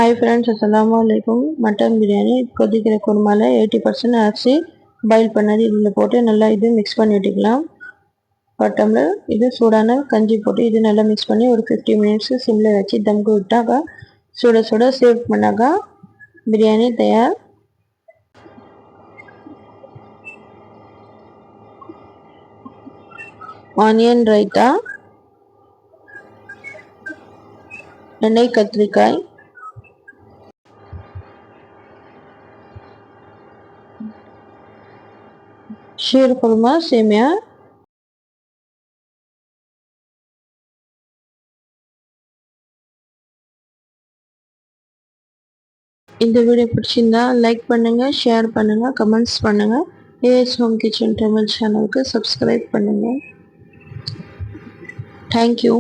Hi friends अस्सलाम वालेकुम mutton biryani கொதிக்கிற குருமால 80% அரிசி பாயில் பண்ணது இதுல போட்டு நல்லா இது மிக்ஸ் பண்ணிட்டுக்கலாம். பட்டம்ல இது சூடான கஞ்சி போட்டு இது நல்லா மிக்ஸ் பண்ணி ஒரு 50 மினிட்ஸ் சிம்ல வச்சு தம்க்கு விட்டாக்க சுட சுட சர்வ் பண்ணாக்க பிரியாணி தயார். ஆனியன் ரைத்தா, எண்ணெய் கத்திரிக்காய், ஷீர் குருமா சேமியா. இந்த வீடியோ பிடிச்சிருந்தா லைக் பண்ணுங்க, ஷேர் பண்ணுங்க, கமெண்ட்ஸ் பண்ணுங்க. ஏஎஸ் ஹோம் கிச்சன் தமிழ் சேனலுக்கு சப்ஸ்கிரைப் பண்ணுங்க. தேங்க்யூ.